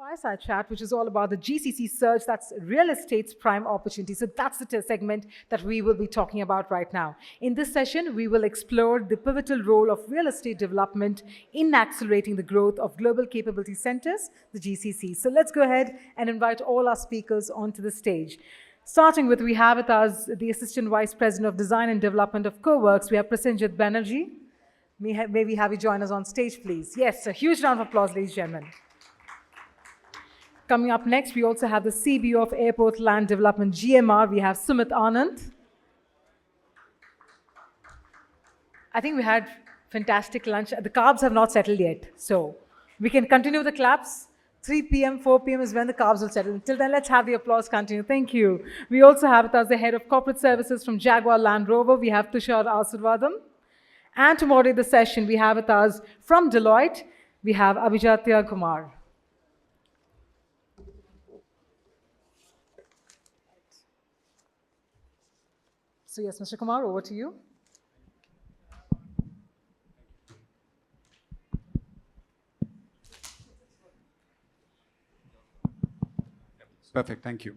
Fireside Chat, which is all about the GCC surge, that's real estate's prime opportunity. So that's the segment that we will be talking about right now. In this session, we will explore the pivotal role of real estate development in accelerating the growth of global capability centers, the GCCs. So let's go ahead and invite all our speakers onto the stage. Starting with, we have with us the Assistant Vice President of Design and Development of CoWorks. We have Prasenjit Banerjee. May we have you join us on stage, please? Yes, a huge round of applause, ladies and gentlemen. Coming up next, we also have the CBO of Airport Land Development, GMR. We have Sumit Anand. I think we had fantastic lunch. The carbs have not settled yet, so we can continue the claps. 3 p.m., 4 p.m. is when the carbs will settle. Until then, let's have the applause continue. Thank you. We also have with us the Head of Corporate Services from Jaguar Land Rover. We have Tushar Asirvadam. And to moderate the session, we have with us from Deloitte, we have Abhijatya Kumar. So yes, Mr. Kumar, over to you. Perfect, thank you.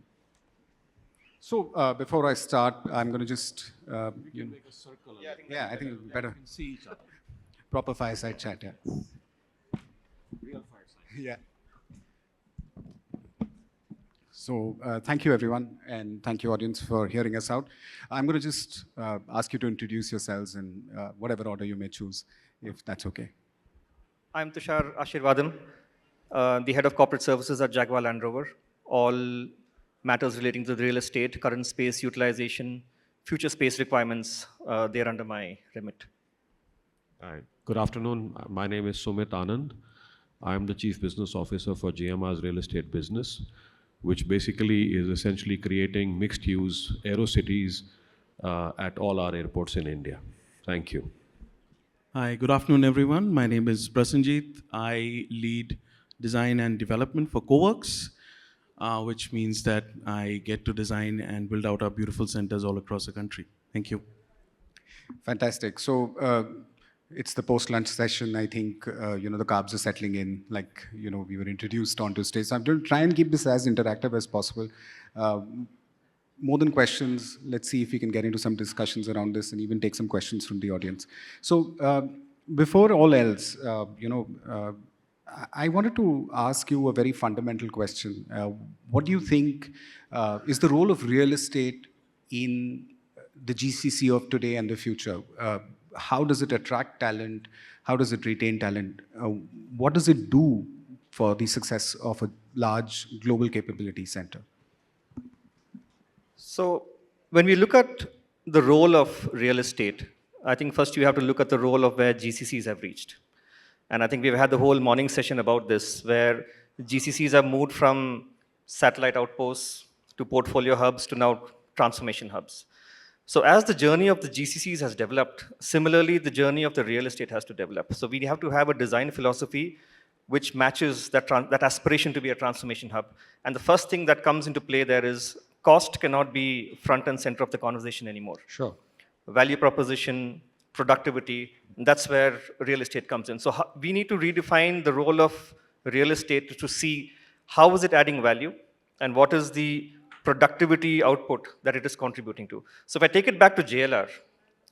So before I start, I'm going to just, make a circle. Yeah, I think it's better. We can see each other. Proper fireside chat, yeah. Real fireside. Yeah. So thank you, everyone, and thank you, audience, for hearing us out. I'm going to just ask you to introduce yourselves in whatever order you may choose, if that's okay. I'm Tushar Asirvadam, the Head of Corporate Services at Jaguar Land Rover. All matters relating to the real estate, current space utilization, future space requirements, they're under my remit. Hi. Good afternoon. My name is Sumit Anand. I'm the Chief Business Officer for GMR's real estate business, which basically is essentially creating mixed-use aerocities at all our airports in India. Thank you. Hi, good afternoon, everyone. My name is Prasenjit. I lead design and development for CoWorks, which means that I get to design and build out our beautiful centers all across the country. Thank you. Fantastic. So it's the post-lunch session. I think, the carbs are settling in, like, we were introduced onto stage. So I'm going to try and keep this as interactive as possible. More than questions, let's see if we can get into some discussions around this and even take some questions from the audience. So before all else, I wanted to ask you a very fundamental question. What do you think is the role of real estate in the GCC of today and the future? How does it attract talent? How does it retain talent? What does it do for the success of a large global capability center? So when we look at the role of real estate, I think first you have to look at the role of where GCCs have reached. And I think we've had the whole morning session about this, where GCCs have moved from satellite outposts to portfolio hubs to now transformation hubs. So as the journey of the GCCs has developed, similarly, the journey of the real estate has to develop. So we have to have a design philosophy which matches that aspiration to be a transformation hub. And the first thing that comes into play there is cost cannot be front and center of the conversation anymore. Sure. Value proposition, productivity, that's where real estate comes in. So we need to redefine the role of real estate to see how is it adding value and what is the productivity output that it is contributing to. So if I take it back to JLR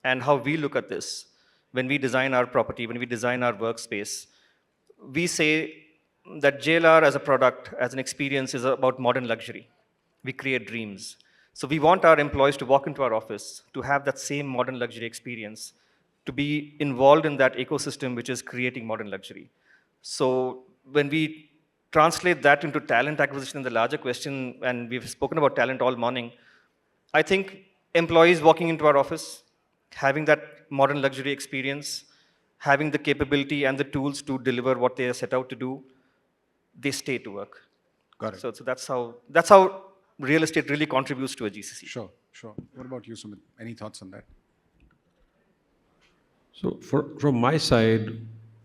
and how we look at this, when we design our property, when we design our workspace, we say that JLR as a product, as an experience, is about modern luxury. We create dreams. So we want our employees to walk into our office, to have that same modern luxury experience, to be involved in that ecosystem which is creating modern luxury. So when we translate that into talent acquisition in the larger question, and we've spoken about talent all morning, I think employees walking into our office, having that modern luxury experience, having the capability and the tools to deliver what they are set out to do, they stay to work. Got it. So that's how real estate really contributes to a GCC. Sure. What about you, Sumit? Any thoughts on that? So from my side,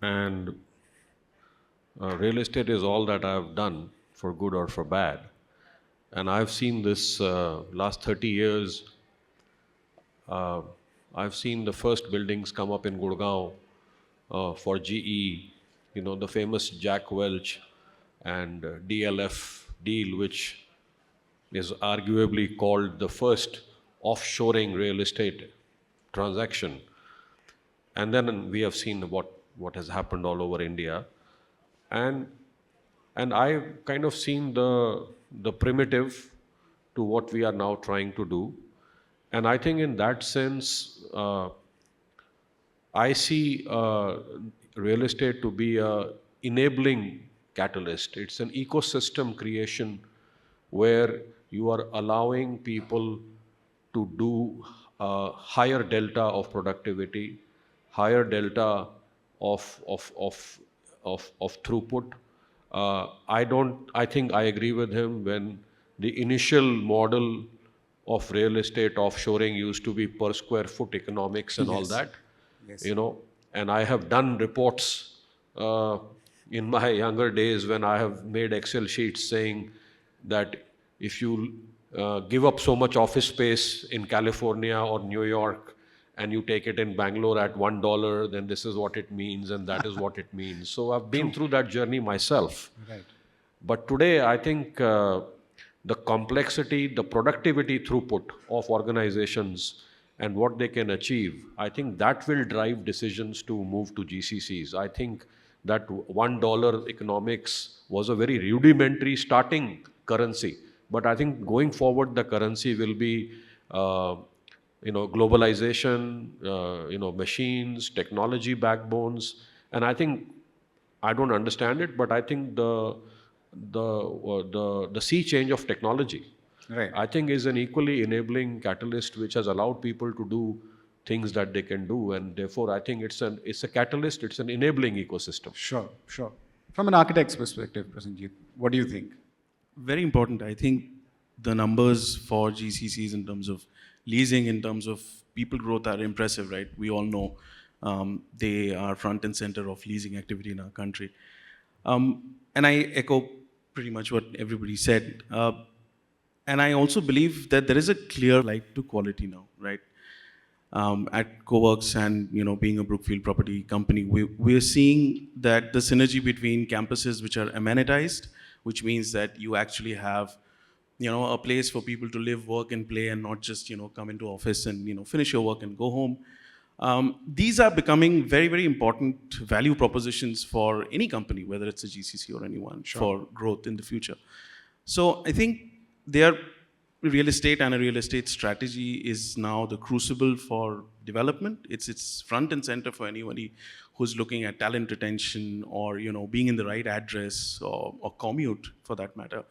and real estate is all that I've done, for good or for bad. And I've seen this last 30 years. I've seen the first buildings come up in Gurgaon for GE, the famous Jack Welch and DLF deal, which is arguably called the first offshoring real estate transaction. And then we have seen what has happened all over India. And I've kind of seen the primitive to what we are now trying to do. And I think in that sense, I see real estate to be a enabling catalyst. It's an ecosystem creation where you are allowing people to do higher delta of productivity, higher delta of throughput. I think I agree with him when the initial model of real estate offshoring used to be per square foot economics and all Yes. that, Yes. and I have done reports in my younger days when I have made Excel sheets saying that if you give up so much office space in California or New York and you take it in Bangalore at $1, then this is what it means and that is what it means. So I've been through that journey myself. Right. But today, I think the complexity, the productivity throughput of organizations and what they can achieve, I think that will drive decisions to move to GCCs. I think that $1 economics was a very rudimentary starting currency. But I think going forward, the currency will be, globalization, machines, technology backbones. And I think I don't understand it, but I think the sea change of technology, Right. I think, is an equally enabling catalyst which has allowed people to do things that they can do, and therefore I think it's a catalyst. It's an enabling ecosystem. Sure, sure. From an architect's perspective, Prasenjit, what do you think? Very important. I think the numbers for GCCs in terms of leasing, in terms of people growth are impressive, right? We all know they are front and center of leasing activity in our country. And I echo pretty much what everybody said. And I also believe that there is a clear flight to quality now, right? At Coworks and being a Brookfield property company, we're seeing that the synergy between campuses which are amenitized, which means that you actually have a place for people to live, work, and play, and not just come into office and finish your work and go home. These are becoming very, very important value propositions for any company, whether it's a GCC or anyone, for growth in the future. So I think real estate and a real estate strategy is now the crucible for development. It's front and center for anybody who's looking at talent retention or being in the right address or commute for that matter.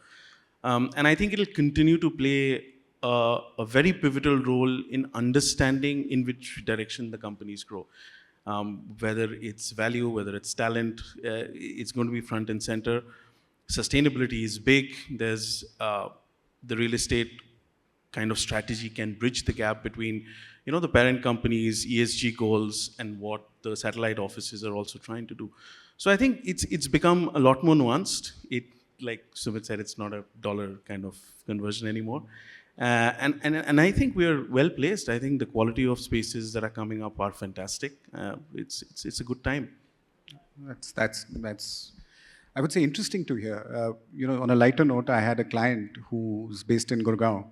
And I think it'll continue to play a very pivotal role in understanding in which direction the companies grow. Whether it's value, whether it's talent, it's going to be front and center. Sustainability is big. There's the real estate kind of strategy can bridge the gap between the parent companies' ESG goals and what the satellite offices are also trying to do. So I think it's become a lot more nuanced. Like Sumit said, it's not a dollar kind of conversion anymore. And I think we are well placed. I think the quality of spaces that are coming up are fantastic. It's a good time. That's I would say interesting to hear. On a lighter note, I had a client who's based in Gurgaon,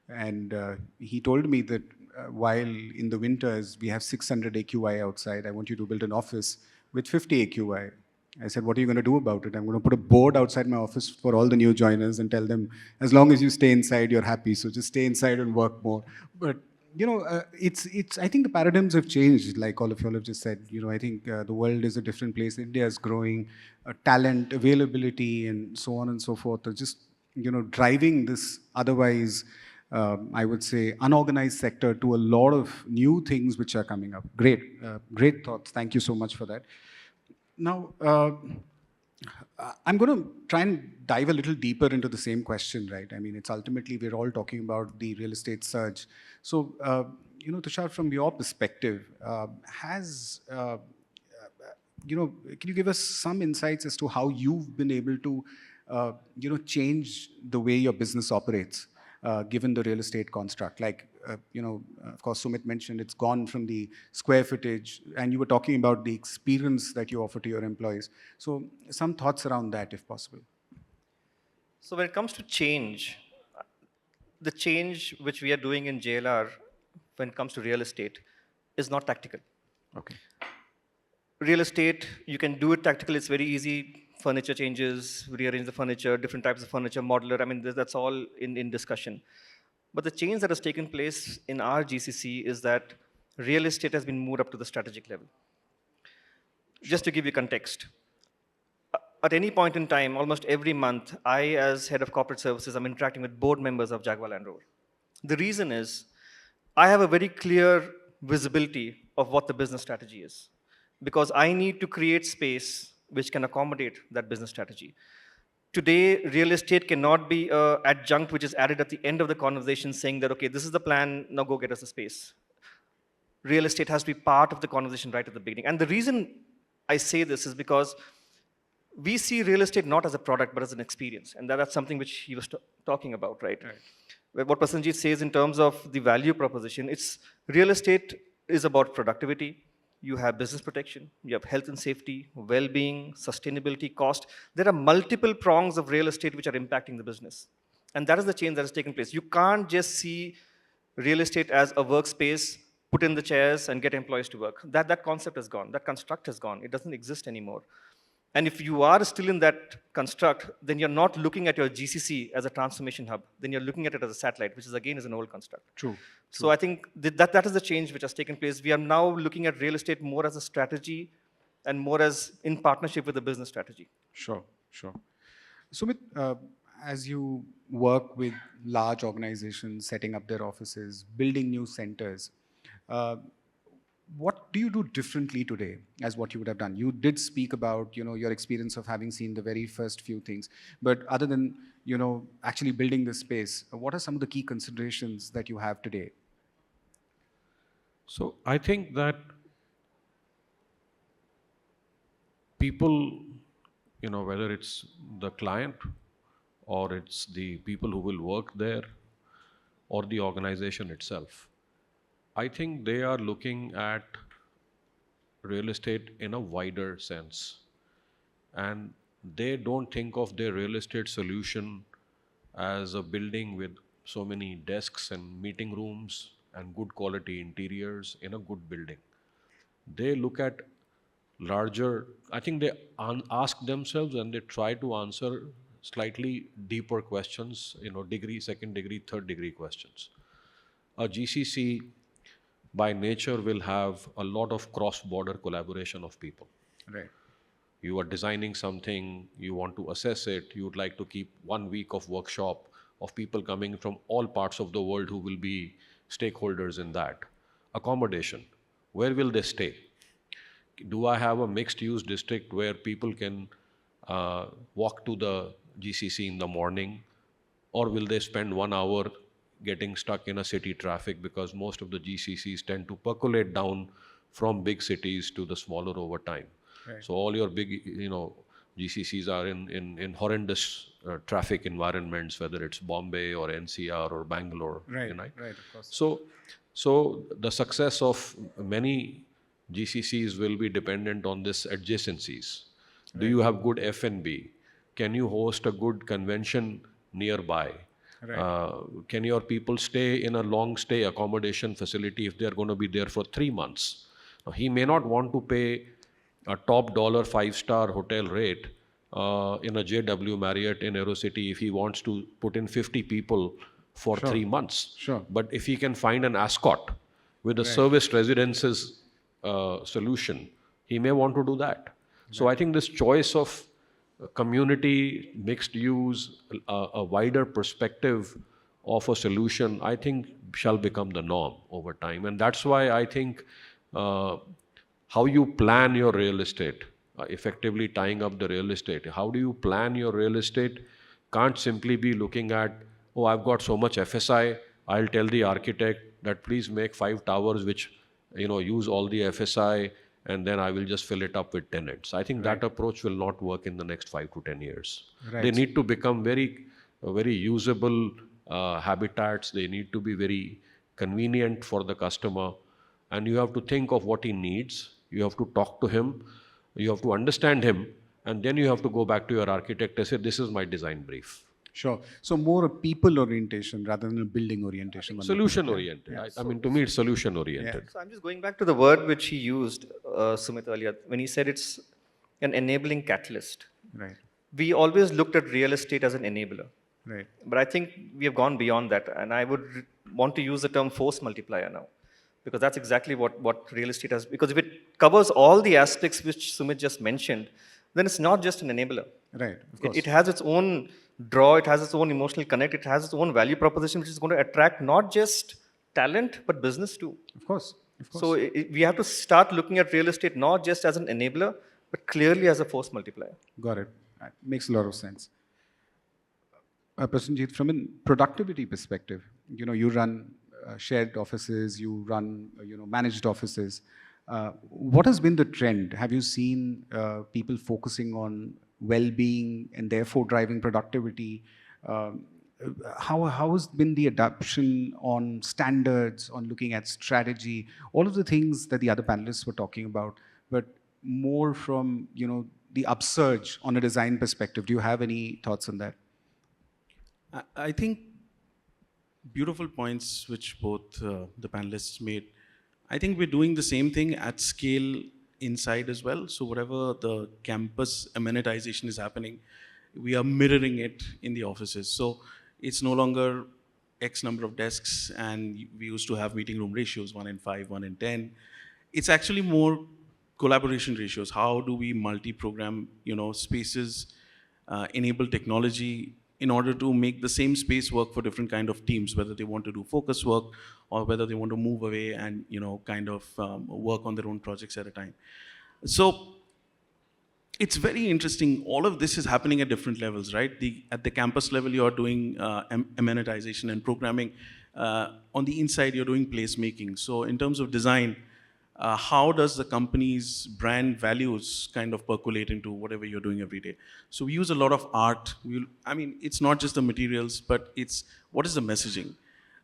and he told me that while in the winters we have 600 AQI outside, I want you to build an office with 50 AQI. I said, what are you going to do about it? I'm going to put a board outside my office for all the new joiners and tell them, as long as you stay inside, you're happy. So just stay inside and work more. But I think the paradigms have changed, like all of you all have just said. I think the world is a different place. India is growing, talent, availability, and so on and so forth are just, driving this otherwise, I would say, unorganized sector to a lot of new things which are coming up. Great thoughts. Thank you so much for that. Now, I'm going to try and dive a little deeper into the same question, right? I mean, it's ultimately, we're all talking about the real estate surge. So, Tushar, from your perspective, can you give us some insights as to how you've been able to, change the way your business operates, given the real estate construct? Like, of course, Sumit mentioned it's gone from the square footage, and you were talking about the experience that you offer to your employees. So some thoughts around that, if possible. So when it comes to change, the change which we are doing in JLR when it comes to real estate is not tactical. Okay. Real estate, you can do it tactical, it's very easy. Furniture changes, rearrange the furniture, different types of furniture, modular, I mean, that's all in discussion. But the change that has taken place in our GCC is that real estate has been moved up to the strategic level. Just to give you context, at any point in time, almost every month, I, as head of corporate services, I'm interacting with board members of Jaguar Land Rover. The reason is, I have a very clear visibility of what the business strategy is, because I need to create space which can accommodate that business strategy. Today, real estate cannot be an adjunct which is added at the end of the conversation saying that, okay, this is the plan, now go get us the space. Real estate has to be part of the conversation right at the beginning. And the reason I say this is because we see real estate not as a product, but as an experience. And that's something which he was talking about, right? What Prasanjit says in terms of the value proposition, it's real estate is about productivity. You have business protection, you have health and safety, well-being, sustainability, cost. There are multiple prongs of real estate which are impacting the business. And that is the change that has taken place. You can't just see real estate as a workspace, put in the chairs and get employees to work. That concept is gone, that construct is gone, it doesn't exist anymore. And if you are still in that construct, then you're not looking at your GCC as a transformation hub. Then you're looking at it as a satellite, which is again is an old construct. True. So I think that is the change which has taken place. We are now looking at real estate more as a strategy and more as in partnership with the business strategy. Sure, sure. Sumit, as you work with large organizations, setting up their offices, building new centers, what do you do differently today as what you would have done? You did speak about, your experience of having seen the very first few things, but other than, actually building this space, what are some of the key considerations that you have today? So I think that people, whether it's the client or it's the people who will work there or the organization itself, I think they are looking at real estate in a wider sense. And they don't think of their real estate solution as a building with so many desks and meeting rooms and good quality interiors in a good building. They look at larger, I think they ask themselves and they try to answer slightly deeper questions, degree, second degree, third degree questions. A GCC by nature will have a lot of cross-border collaboration of people. Right. You are designing something, you want to assess it, you would like to keep 1 week of workshop of people coming from all parts of the world who will be stakeholders in that. Accommodation, where will they stay? Do I have a mixed-use district where people can walk to the GCC in the morning, or will they spend 1 hour getting stuck in a city traffic, because most of the GCCs tend to percolate down from big cities to the smaller over time. Right. So all your big, GCCs are in horrendous traffic environments, whether it's Bombay or NCR or Bangalore. Right, right, of course. So the success of many GCCs will be dependent on this adjacencies. Right. Do you have good F&B? Can you host a good convention nearby? Right. Can your people stay in a long stay accommodation facility if they're going to be there for 3 months? Now, he may not want to pay a top dollar 5-star hotel rate in a JW Marriott in AeroCity if he wants to put in 50 people for 3 months. Sure. But if he can find an Ascot with a serviced residences solution, he may want to do that. Right. So I think this choice of community, mixed use, a wider perspective of a solution, I think shall become the norm over time. And that's why I think how you plan your real estate, effectively tying up the real estate. How do you plan your real estate? Can't simply be looking at, oh, I've got so much FSI, I'll tell the architect that please make 5 towers which, use all the FSI, and then I will just fill it up with tenants. I think that approach will not work in the next 5 to 10 years. Right. They need to become very usable habitats. They need to be very convenient for the customer. And you have to think of what he needs. You have to talk to him. You have to understand him. And then you have to go back to your architect and say, this is my design brief. Sure. So more a people orientation rather than a building orientation. Solution oriented. I mean, to me, it's solution oriented. So I'm just going back to the word which he used, Sumit, earlier, when he said it's an enabling catalyst. Right. We always looked at real estate as an enabler. Right. But I think we have gone beyond that. And I would want to use the term force multiplier now. Because that's exactly what real estate has. Because if it covers all the aspects which Sumit just mentioned, then it's not just an enabler. Right. Of course. It has its own draw, it has its own emotional connect, it has its own value proposition, which is going to attract not just talent, but business too. Of course. Of course. So we have to start looking at real estate not just as an enabler, but clearly as a force multiplier. Got it. Makes a lot of sense. Prasenjit, from a productivity perspective, you run shared offices, you run, managed offices. What has been the trend? Have you seen people focusing on well-being and therefore driving productivity? How has been the adoption on standards, on looking at strategy, all of the things that the other panelists were talking about, but more from, the upsurge on a design perspective? Do you have any thoughts on that? I think beautiful points which both the panelists made. I think we're doing the same thing at scale inside as well. So whatever the campus amenitization is happening, we are mirroring it in the offices. So it's no longer X number of desks, and we used to have meeting room ratios, 1 in 5, 1 in 10. It's actually more collaboration ratios. How do we multi-program, spaces, enable technology in order to make the same space work for different kind of teams, whether they want to do focus work or whether they want to move away and work on their own projects at a time. So it's very interesting. All of this is happening at different levels, right? At the campus level, you are doing amenitization and programming. On the inside, you're doing placemaking. So in terms of design, how does the company's brand values kind of percolate into whatever you're doing every day? So we use a lot of art. It's not just the materials, but it's what is the messaging?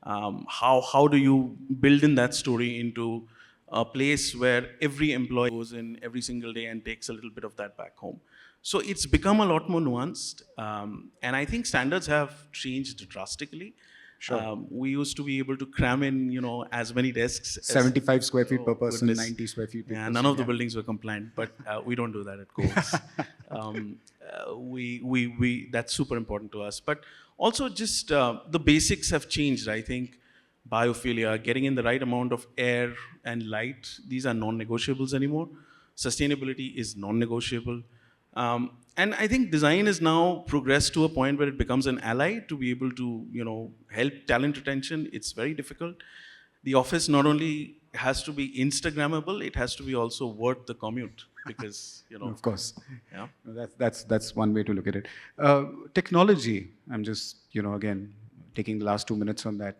How do you build in that story into a place where every employee goes in every single day and takes a little bit of that back home? So it's become a lot more nuanced. And I think standards have changed drastically. Sure. We used to be able to cram in, as many desks. 75 square feet per person, goodness. 90 square feet per Yeah, person. none of the buildings were compliant, but we don't do that at Coax. That's super important to us. But also just the basics have changed, I think. Biophilia, getting in the right amount of air and light, these are non-negotiables anymore. Sustainability is non-negotiable. And I think design has now progressed to a point where it becomes an ally to be able to, help talent retention. It's very difficult. The office not only has to be Instagrammable, it has to be also worth the commute because, Of course. Yeah. That's one way to look at it. Technology, I'm just, again, taking the last 2 minutes on that.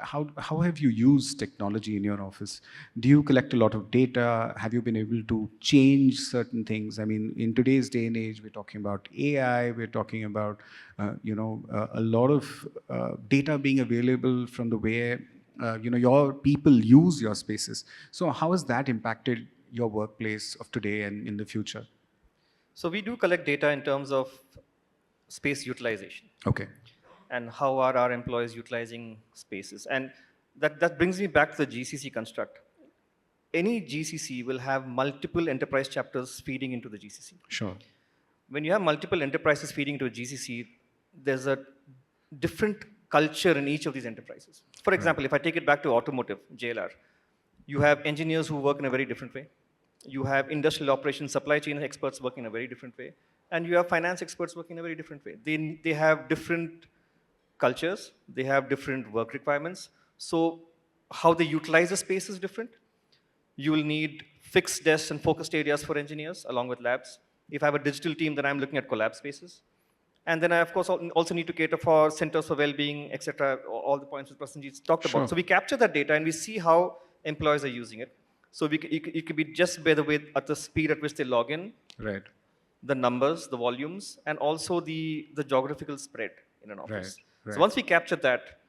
How have you used technology in your office? Do you collect a lot of data? Have you been able to change certain things? I mean, in today's day and age, we're talking about AI, we're talking about, a lot of data being available from the way, your people use your spaces. So how has that impacted your workplace of today and in the future? So we do collect data in terms of space utilization. Okay. And how are our employees utilizing spaces. And that brings me back to the GCC construct. Any GCC will have multiple enterprise chapters feeding into the GCC. Sure. When you have multiple enterprises feeding into a GCC, there's a different culture in each of these enterprises. For example, if I take it back to automotive, JLR, you have engineers who work in a very different way. You have industrial operations, supply chain experts working in a very different way. And you have finance experts working in a very different way. They have different cultures, they have different work requirements. So how they utilize the space is different. You will need fixed desks and focused areas for engineers along with labs. If I have a digital team, then I'm looking at collab spaces. And then I, of course, also need to cater for centers for well-being, etc., all the points that Prasenjit talked about. So we capture that data and we see how employees are using it. So it could be just by the way, at the speed at which they log in, Right. the numbers, the volumes, and also the geographical spread in an office. Right. Right. So once we capture that,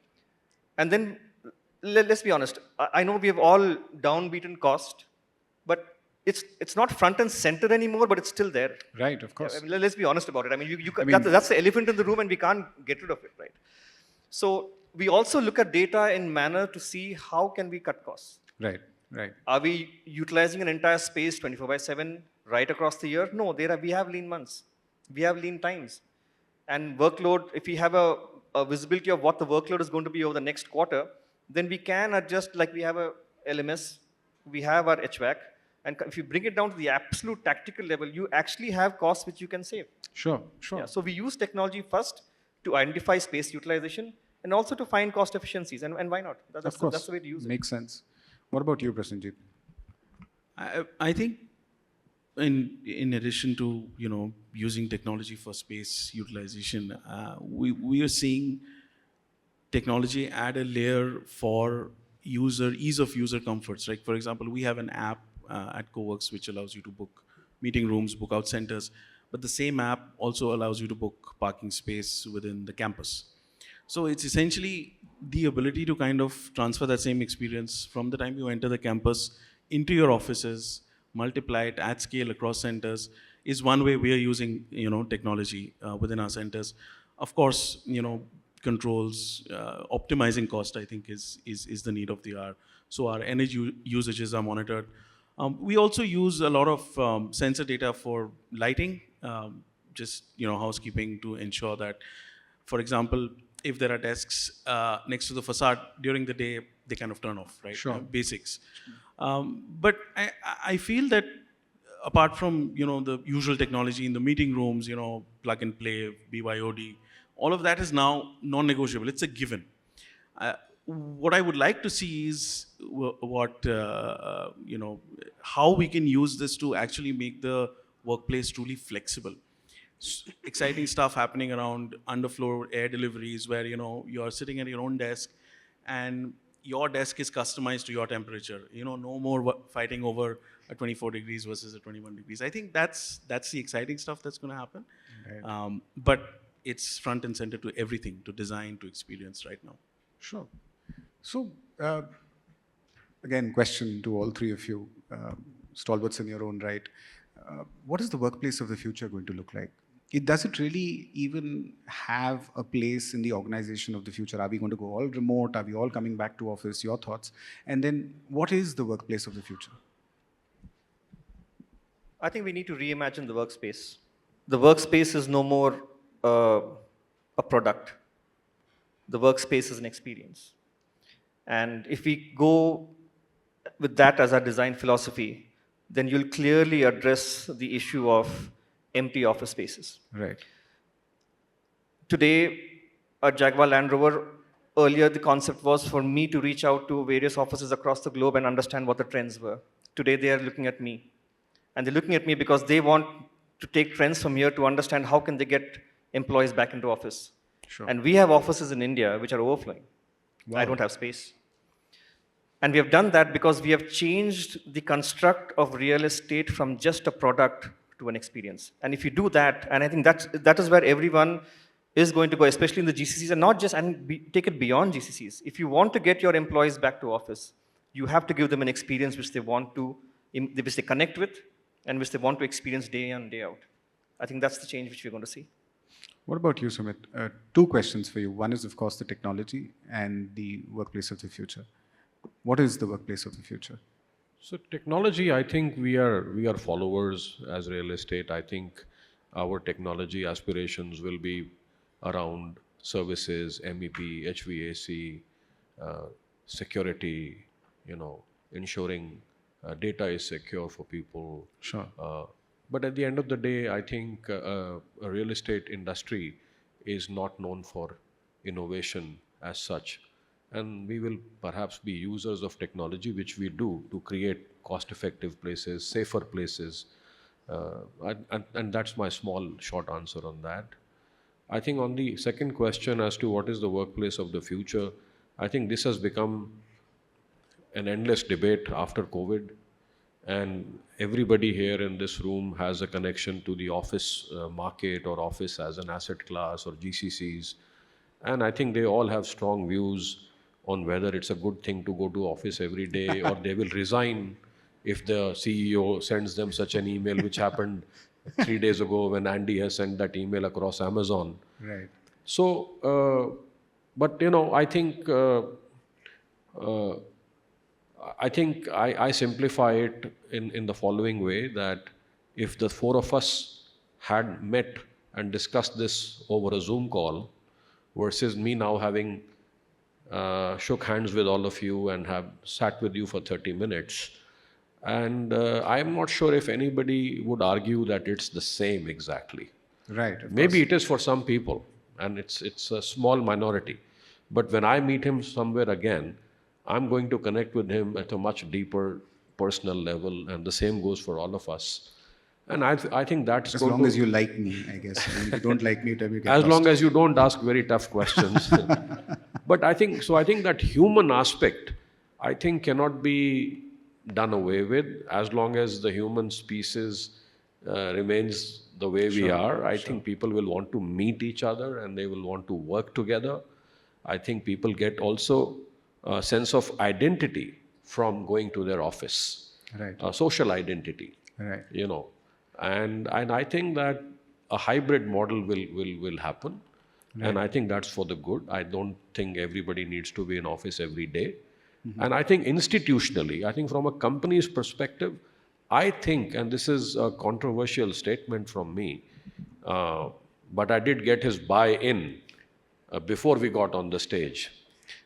and then let's be honest, I know we have all downbeaten cost, but it's not front and center anymore, but it's still there. Right, of course. I mean, let's be honest about it. I mean, I mean- that's the elephant in the room, and we can't get rid of it, right? So we also look at data in manner to see how can we cut costs. Right, right. Are we utilizing an entire space 24/7 right across the year? No, we have lean months. We have lean times. And workload, if we have a visibility of what the workload is going to be over the next quarter, then we can adjust, like we have a LMS, we have our HVAC, and if you bring it down to the absolute tactical level, you actually have costs which you can save. Sure, sure. Yeah, so we use technology first to identify space utilization and also to find cost efficiencies, and why not? Of course. That's the way to use it. Makes sense. What about you, Prasenjit? I think in addition to using technology for space utilization, we are seeing technology add a layer for ease of user comforts. Like for example, we have an app at CoWorks which allows you to book meeting rooms, book out centers, but the same app also allows you to book parking space within the campus. So it's essentially the ability to kind of transfer that same experience from the time you enter the campus into your offices, multiply it at scale across centers, is one way we are using technology within our centers. Of course, controls, optimizing cost, I think is the need of the hour. So our energy usages are monitored. We also use a lot of sensor data for lighting, just housekeeping to ensure that, for example, if there are desks next to the facade during the day, they kind of turn off, right? Sure. Basics. But I feel that apart from the usual technology in the meeting rooms, plug and play, BYOD, all of that is now non-negotiable. It's a given. What I would like to see is how we can use this to actually make the workplace truly flexible. Exciting stuff happening around underfloor air deliveries where you're sitting at your own desk and your desk is customized to your temperature. No more fighting over a 24 degrees versus a 21 degrees. I think that's the exciting stuff that's going to happen. Right. But it's front and center to everything, to design, to experience right now. Sure. So, again, question to all three of you, stalwarts in your own right. What is the workplace of the future going to look like? Does it really even have a place in the organization of the future? Are we going to go all remote? Are we all coming back to office? Your thoughts? And then, what is the workplace of the future? I think we need to reimagine the workspace. The workspace is no more a product. The workspace is an experience. And if we go with that as our design philosophy, then you'll clearly address the issue of empty office spaces. Right. Today, at Jaguar Land Rover, earlier the concept was for me to reach out to various offices across the globe and understand what the trends were. Today, they are looking at me. And they're looking at me because they want to take trends from here to understand how can they get employees back into office. Sure. And we have offices in India which are overflowing. Wow. I don't have space. And we have done that because we have changed the construct of real estate from just a product to an experience. And if you do that, and I think that is where everyone is going to go, especially in the GCCs, and not just, take it beyond GCCs. If you want to get your employees back to office, you have to give them an experience which they want to, which they connect with, and which they want to experience day in, day out. I think that's the change which we're going to see. What about you, Sumit? Two questions for you. One is, of course, the technology and the workplace of the future. What is the workplace of the future? So technology, I think we are followers as real estate. I think our technology aspirations will be around services, MEP, HVAC, security, ensuring data is secure for people. Sure. But at the end of the day, I think a real estate industry is not known for innovation as such. And we will perhaps be users of technology, which we do to create cost-effective places, safer places. And that's my small, short answer on that. I think on the second question as to what is the workplace of the future, I think this has become an endless debate after COVID. And everybody here in this room has a connection to the office market or office as an asset class or GCCs. And I think they all have strong views on whether it's a good thing to go to office every day or they will resign if the CEO sends them such an email, which happened 3 days ago when Andy has sent that email across Amazon. Right. So, but you know, uh, I think I simplify it in the following way, that if the four of us had met and discussed this over a Zoom call versus me now having shook hands with all of you and have sat with you for 30 minutes. And I'm not sure if anybody would argue that it's the same exactly. Right. Of Maybe course. it is for some people, and it's a small minority. But when I meet him somewhere again, I'm going to connect with him at a much deeper personal level, and the same goes for all of us. And I think that's As going long to, as you like me, I guess. And if you don't like me, then you get as lost. long as you don't ask very tough questions. But I think so. I think that human aspect, I think, cannot be done away with as long as the human species remains the way we are. I think people will want to meet each other and they will want to work together. I think people get also a sense of identity from going to their office, Right. a social identity, Right. you know. And I think that a hybrid model will happen. And I think that's for the good. I don't think everybody needs to be in office every day. And I think institutionally, I think from a company's perspective, I think, and this is a controversial statement from me, but I did get his buy-in before we got on the stage,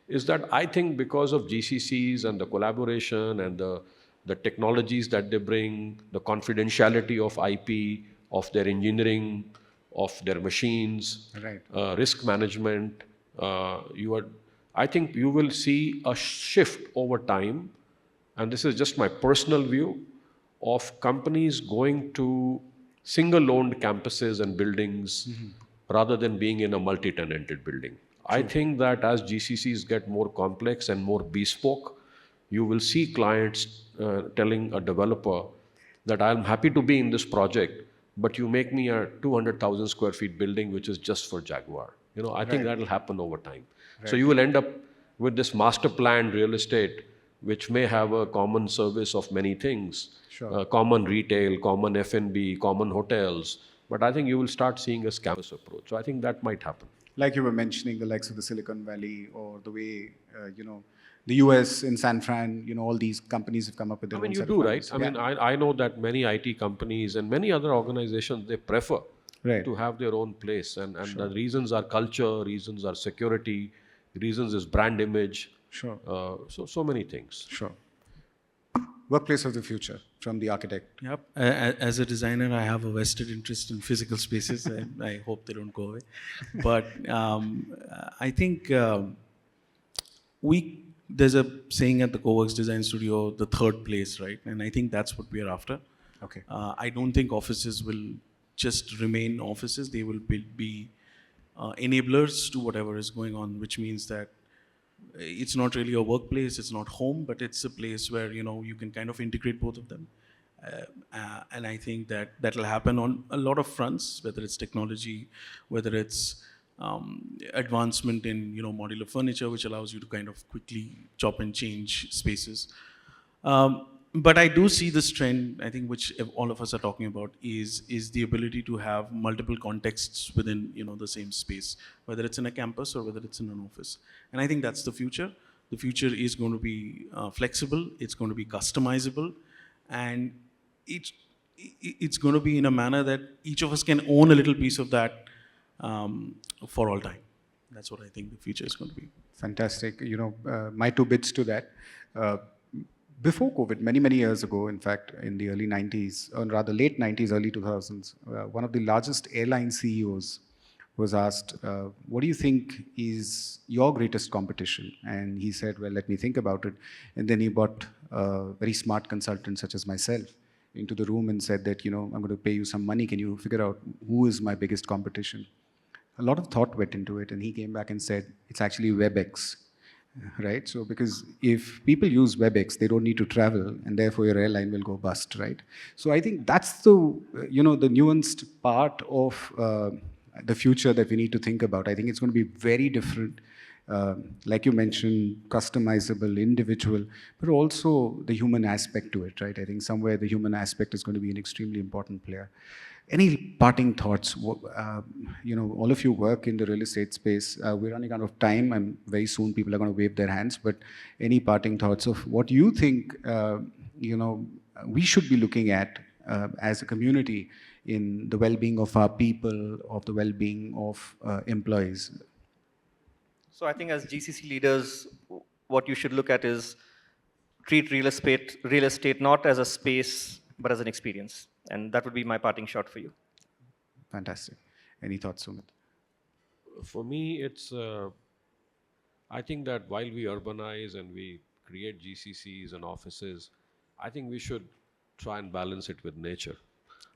is that I think because of GCCs and the collaboration and the technologies that they bring, the confidentiality of IP, of their engineering, of their machines, Right. risk management, I think you will see a shift over time, and this is just my personal view, of companies going to single-owned campuses and buildings rather than being in a multi-tenanted building. I think that as GCCs get more complex and more bespoke, you will see clients telling a developer that I'm happy to be in this project, but you make me a 200,000 square feet building which is just for Jaguar. You know, I think that will happen over time. So you will end up with this master planned real estate, which may have a common service of many things, common retail, common F&B, common hotels. But I think you will start seeing a campus approach. So I think that might happen. Like you were mentioning, the likes of the Silicon Valley, or the way, the US in San Fran, all these companies have come up with their I mean, own you set do, of right? models. I mean, I know that many IT companies and many other organizations, they prefer Right. to have their own place. And the reasons are culture, reasons are security, reasons is brand image. Sure. So many things. Sure. Workplace of the future from the architect. Yep. As a designer, I have a vested interest in physical spaces. I hope they don't go away. But I think there's a saying at the CoWorks Design Studio, the third place, right? And I think that's what we are after. Okay. I don't think offices will just remain offices. They will be enablers to whatever is going on, which means that it's not really a workplace, it's not home, but it's a place where you can kind of integrate both of them. And I think that will happen on a lot of fronts, whether it's technology, whether it's advancement in modular furniture, which allows you to kind of quickly chop and change spaces. But I do see this trend, I think, which all of us are talking about, is the ability to have multiple contexts within the same space, whether it's in a campus or whether it's in an office. And I think that's the future. The future is going to be flexible, it's going to be customizable, and it's going to be in a manner that each of us can own a little piece of that for all time. That's what I think the future is going to be. Fantastic. My two bits to that. Before COVID, many, many years ago, in fact, in the early 90s, or rather late 90s, early 2000s, one of the largest airline CEOs was asked, what do you think is your greatest competition? And he said, well, let me think about it. And then he brought a very smart consultant such as myself into the room and said that, I'm going to pay you some money. Can you figure out who is my biggest competition? A lot of thought went into it, and he came back and said, it's actually WebEx. Right? So because if people use WebEx, they don't need to travel, and therefore your airline will go bust, right? So I think that's the nuanced part of the future that we need to think about. I think it's going to be very different like you mentioned, customizable, individual, but also the human aspect to it, right? I think somewhere the human aspect is going to be an extremely important player. Any parting thoughts? All of you work in the real estate space. We're running out of time, and very soon people are going to wave their hands. But any parting thoughts of what you think, we should be looking at as a community in the well-being of our people, of the well-being of employees? So I think as GCC leaders, what you should look at is treat real estate not as a space, but as an experience. And that would be my parting shot for you. Fantastic. Any thoughts, Sumit? For me, it's, I think that while we urbanize and we create GCCs and offices, I think we should try and balance it with nature.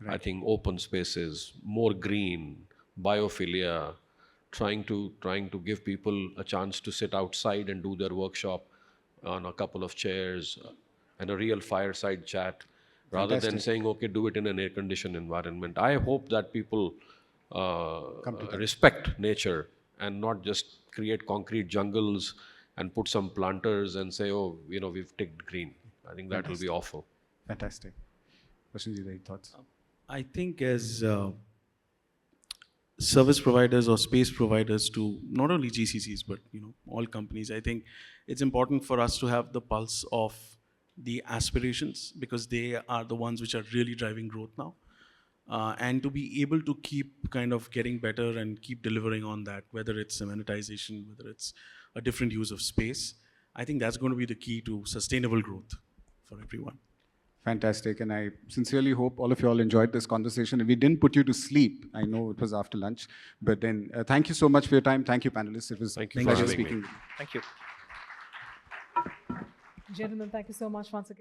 Right. I think open spaces, more green, biophilia, trying to give people a chance to sit outside and do their workshop on a couple of chairs and a real fireside chat, rather than saying, okay, do it in an air-conditioned environment. I hope that people respect nature and not just create concrete jungles and put some planters and say, oh, we've ticked green. I think that will be awful. Fantastic. Prashanjit, any thoughts? I think as service providers or space providers to not only GCCs, but all companies, I think it's important for us to have the pulse of the aspirations, because they are the ones which are really driving growth now. And to be able to keep kind of getting better and keep delivering on that, whether it's amenitization, whether it's a different use of space, I think that's going to be the key to sustainable growth for everyone. Fantastic. And I sincerely hope all of you all enjoyed this conversation. And we didn't put you to sleep. I know it was after lunch. But then thank you so much for your time. Thank you, panelists. It was a pleasure speaking. Thank you. Gentlemen, thank you so much once again.